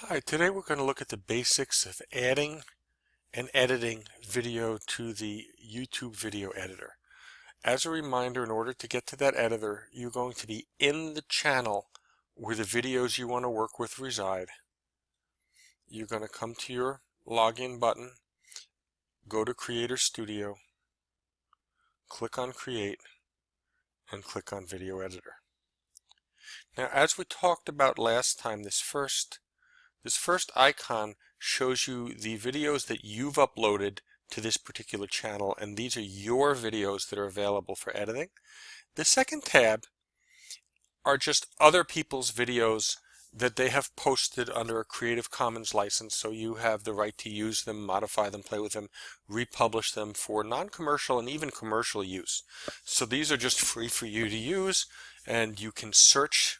Hi, today we're going to look at the basics of adding and editing video to the YouTube video editor. As a reminder, in order to get to that editor, you're going to be in the channel where the videos you want to work with reside. You're going to come to your login button, go to Creator Studio, click on Create, and click on Video Editor. Now, as we talked about last time, this first icon shows you the videos that you've uploaded to this particular channel, and these are your videos that are available for editing. The second tab are just other people's videos that they have posted under a Creative Commons license, so you have the right to use them, modify them, play with them, republish them for non-commercial and even commercial use. So these are just free for you to use, and you can search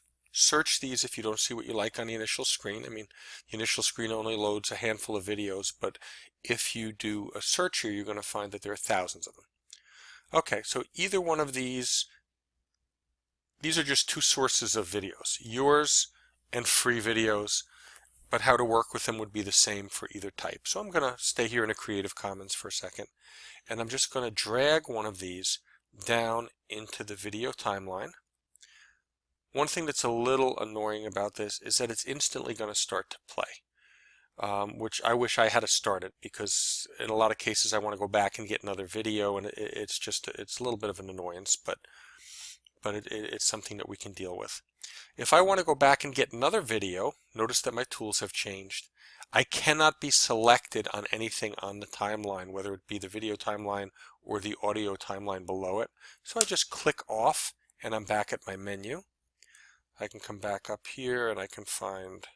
these if you don't see what you like on the initial screen. I mean, the initial screen only loads a handful of videos, but if you do a search here, you're going to find that there are thousands of them. Okay, so either one of these are just two sources of videos, yours and free videos, but how to work with them would be the same for either type. So I'm going to stay here in a Creative Commons for a second, and I'm just going to drag one of these down into the video timeline. One thing that's a little annoying about this is that it's instantly going to start to play, which I wish I had started, because in a lot of cases I want to go back and get another video, and it's a little bit of an annoyance, but it's something that we can deal with. If I want to go back and get another video, notice that my tools have changed. I cannot be selected on anything on the timeline, whether it be the video timeline or the audio timeline below it. So I just click off and I'm back at my menu. I can come back up here and I can find,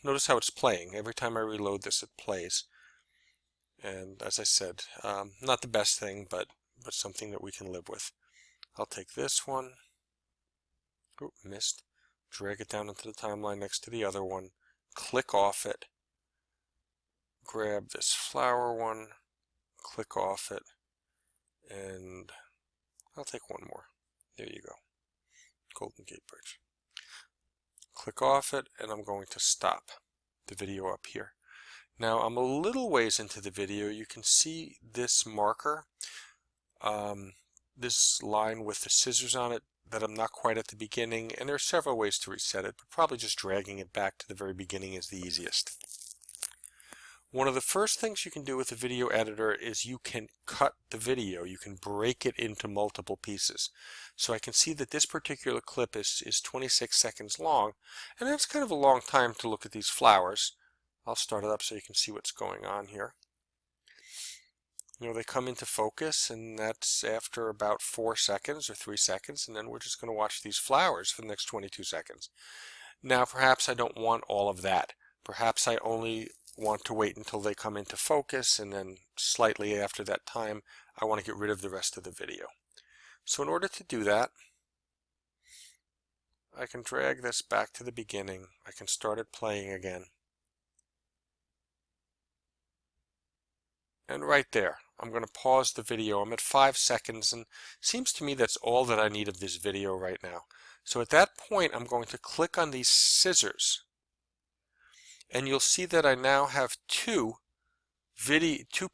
notice how it's playing. Every time I reload this, it plays. And as I said, not the best thing, but something that we can live with. I'll take this one. Oh, missed. Drag it down into the timeline next to the other one. Click off it. Grab this flower one. Click off it. And I'll take one more. There you go. Golden Gate Bridge. Click off it, and I'm going to stop the video up here. Now I'm a little ways into the video. You can see this marker, this line with the scissors on it, that I'm not quite at the beginning, and there are several ways to reset it, but probably just dragging it back to the very beginning is the easiest. One of the first things you can do with the video editor is you can cut the video. You can break it into multiple pieces. So I can see that this particular clip is 26 seconds long, and that's kind of a long time to look at these flowers. I'll start it up so you can see what's going on here. You know, they come into focus, and that's after about 4 seconds or 3 seconds, and then we're just going to watch these flowers for the next 22 seconds. Now, perhaps I don't want all of that. Perhaps I only want to wait until they come into focus, and then slightly after that time, I want to get rid of the rest of the video. So in order to do that, I can drag this back to the beginning. I can start it playing again. And right there, I'm going to pause the video. I'm at 5 seconds, and it seems to me that's all that I need of this video right now. So at that point, I'm going to click on these scissors, and you'll see that I now have two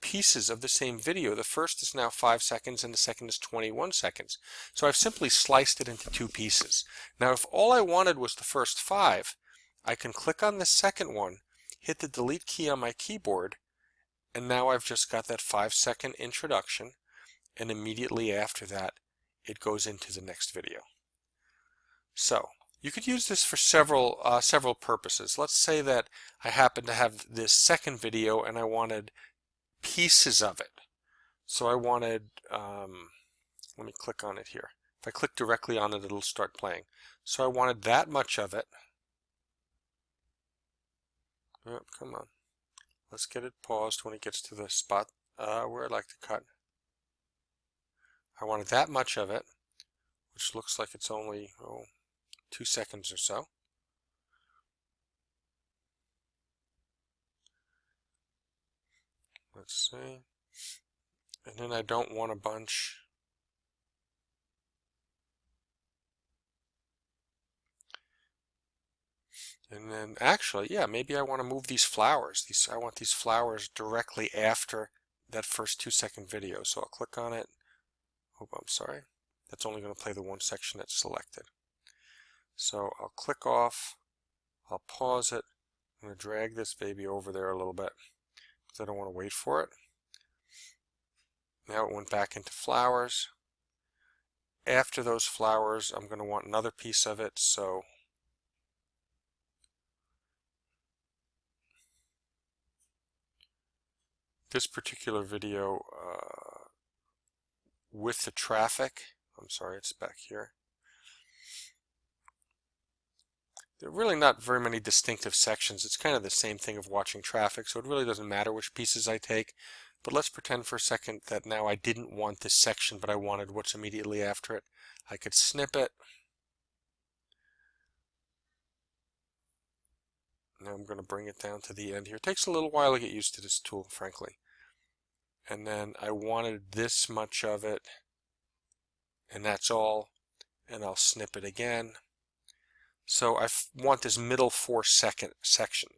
pieces of the same video. The first is now 5 seconds, and the second is 21 seconds. So I've simply sliced it into two pieces. Now, if all I wanted was the first 5, I can click on the second one, hit the delete key on my keyboard, and now I've just got that 5-second introduction, and immediately after that, it goes into the next video. So you could use this for several purposes. Let's say that I happen to have this second video and I wanted pieces of it. So I wanted, let me click on it here. If I click directly on it, it'll start playing. So I wanted that much of it. Oh, come on. Let's get it paused when it gets to the spot where I'd like to cut. I wanted that much of it, which looks like it's only 2 seconds or so. Let's see. And then I don't want a bunch. And then actually, yeah, maybe I want to move these flowers. I want these flowers directly after that first 2-second video. So I'll click on it. Oh, I'm sorry. That's only going to play the one section that's selected. So I'll click off. I'll pause it. I'm going to drag this baby over there a little bit because I don't want to wait for it. Now it went back into flowers. After those flowers, I'm going to want another piece of it. So this particular video with the traffic, I'm sorry, it's back here. There are really not very many distinctive sections. It's kind of the same thing of watching traffic, so it really doesn't matter which pieces I take. But let's pretend for a second that now I didn't want this section, but I wanted what's immediately after it. I could snip it. Now I'm going to bring it down to the end here. It takes a little while to get used to this tool, frankly. And then I wanted this much of it, and that's all. And I'll snip it again. So I want this middle 4-second section,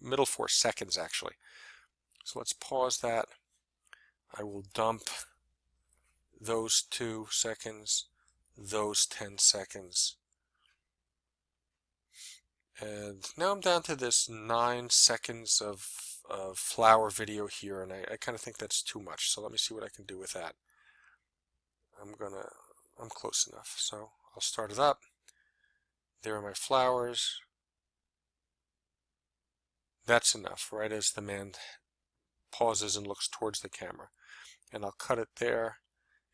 middle 4 seconds actually. So let's pause that. I will dump those 2 seconds, those 10 seconds. And now I'm down to this 9 seconds of flower video here, and I kind of think that's too much. So let me see what I can do with that. I'm close enough. So I'll start it up. There are my flowers. That's enough, right as the man pauses and looks towards the camera. And I'll cut it there,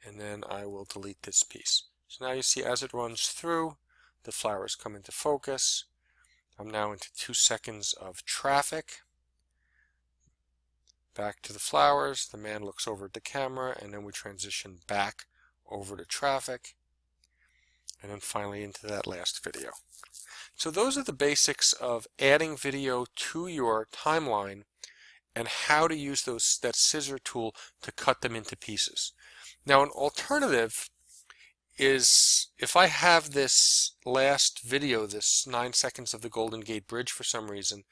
and then I will delete this piece. So now you see as it runs through, the flowers come into focus. I'm now into 2 seconds of traffic. Back to the flowers, the man looks over at the camera, and then we transition back over to traffic, and then finally into that last video. So those are the basics of adding video to your timeline and how to use that scissor tool to cut them into pieces. Now an alternative is if I have this last video, this 9 seconds of the Golden Gate Bridge for some reason,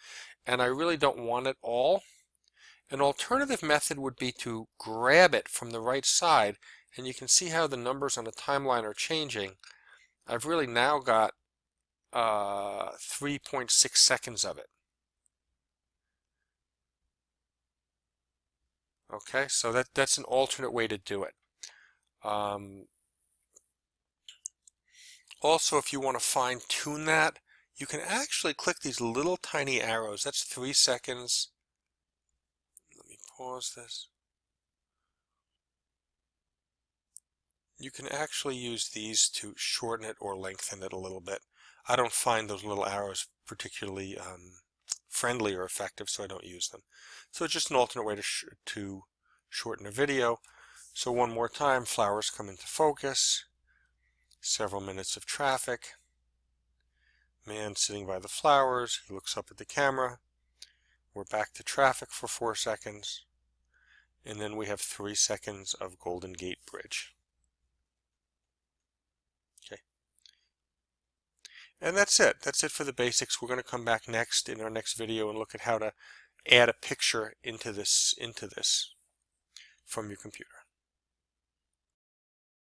and I really don't want it all, an alternative method would be to grab it from the right side, and you can see how the numbers on the timeline are changing. I've really now got 3.6 seconds of it. Okay, so that's an alternate way to do it. Also, if you want to fine-tune that, you can actually click these little tiny arrows. That's 3 seconds. Let me pause this. You can actually use these to shorten it or lengthen it a little bit. I don't find those little arrows particularly friendly or effective, so I don't use them. So it's just an alternate way to shorten a video. So one more time, flowers come into focus. Several minutes of traffic. Man sitting by the flowers. He looks up at the camera. We're back to traffic for 4 seconds. And then we have 3 seconds of Golden Gate Bridge. Okay. And that's it. That's it for the basics. We're going to come back next in our next video and look at how to add a picture into this from your computer.